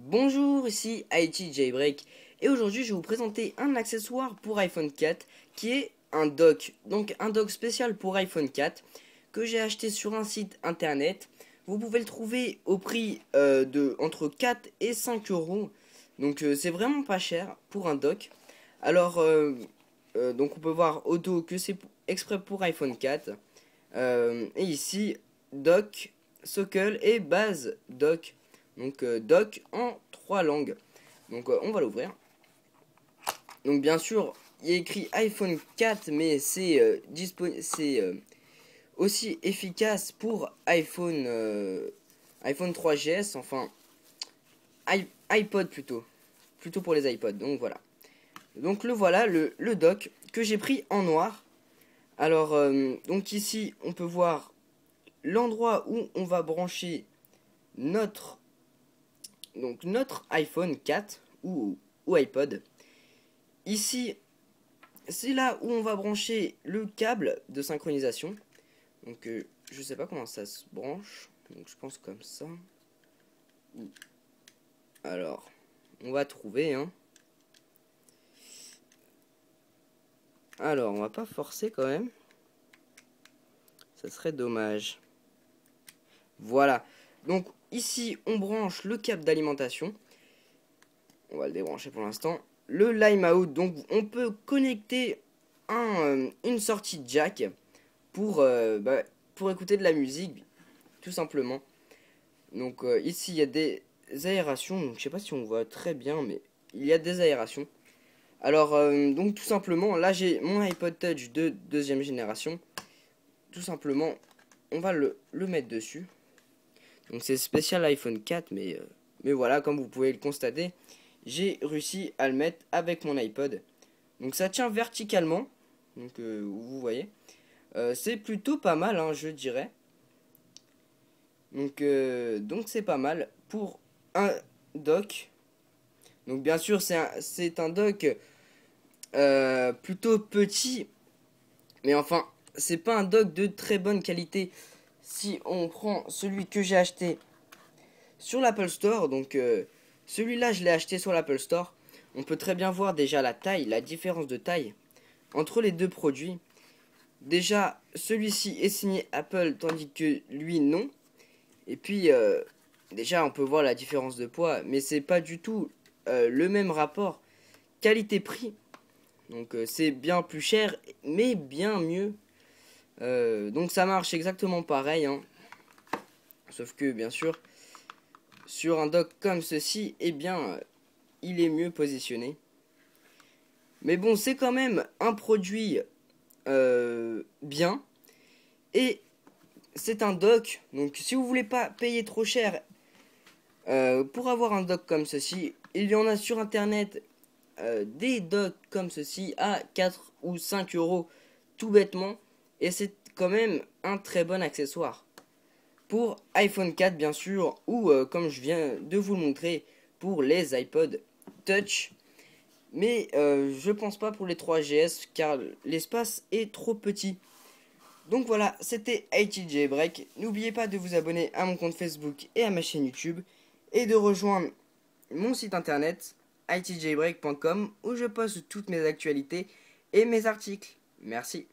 Bonjour, ici IT Jailbreak et aujourd'hui je vais vous présenter un accessoire pour iPhone 4 qui est un dock. Donc un dock spécial pour iPhone 4 que j'ai acheté sur un site internet. Vous pouvez le trouver au prix de entre 4 et 5 euros. Donc c'est vraiment pas cher pour un dock. Alors donc on peut voir au dos que c'est exprès pour iPhone 4. Et ici dock, socle et base dock. Donc dock en 3 langues. Donc on va l'ouvrir. Donc bien sûr, il y a écrit iPhone 4, mais c'est aussi efficace pour iPhone 3GS, enfin iPod plutôt pour les iPods. Donc voilà. Donc le voilà, le dock que j'ai pris en noir. Alors donc ici on peut voir l'endroit où on va brancher notre iPhone 4 ou iPod. Ici, c'est là où on va brancher le câble de synchronisation. Donc, je sais pas comment ça se branche. Donc, je pense comme ça. Alors, on va trouver, hein. Alors, on va pas forcer quand même. Ça serait dommage. Voilà. Donc, ici, on branche le câble d'alimentation. On va le débrancher pour l'instant. Le line out, donc on peut connecter une sortie jack pour écouter de la musique, tout simplement. Donc ici il y a des aérations, donc je sais pas si on voit très bien, mais il y a des aérations. Alors donc tout simplement, là j'ai mon iPod Touch de deuxième génération. Tout simplement, on va le mettre dessus. Donc c'est spécial iPhone 4, mais voilà, comme vous pouvez le constater, j'ai réussi à le mettre avec mon iPod. Donc ça tient verticalement, donc vous voyez. C'est plutôt pas mal, hein, je dirais. Donc c'est pas mal pour un dock. Donc bien sûr c'est un dock plutôt petit, mais enfin c'est pas un dock de très bonne qualité. Si on prend celui que j'ai acheté sur l'Apple Store, donc celui-là je l'ai acheté sur l'Apple Store, on peut très bien voir déjà la taille, la différence de taille entre les deux produits. Déjà celui-ci est signé Apple tandis que lui non. Et puis déjà on peut voir la différence de poids, mais c'est pas du tout le même rapport qualité-prix. Donc c'est bien plus cher, mais bien mieux. Donc ça marche exactement pareil, hein. Sauf que bien sûr, sur un dock comme ceci, eh bien, il est mieux positionné. Mais bon, c'est quand même un produit bien. Et c'est un dock. Donc si vous voulez pas payer trop cher pour avoir un dock comme ceci, il y en a sur internet des docks comme ceci à 4 ou 5 euros tout bêtement. Et c'est quand même un très bon accessoire. Pour iPhone 4 bien sûr, ou comme je viens de vous le montrer, pour les iPod Touch. Mais je pense pas pour les 3GS car l'espace est trop petit. Donc voilà, c'était IT Jailbreak. N'oubliez pas de vous abonner à mon compte Facebook et à ma chaîne YouTube. Et de rejoindre mon site internet itjailbreak.com où je poste toutes mes actualités et mes articles. Merci.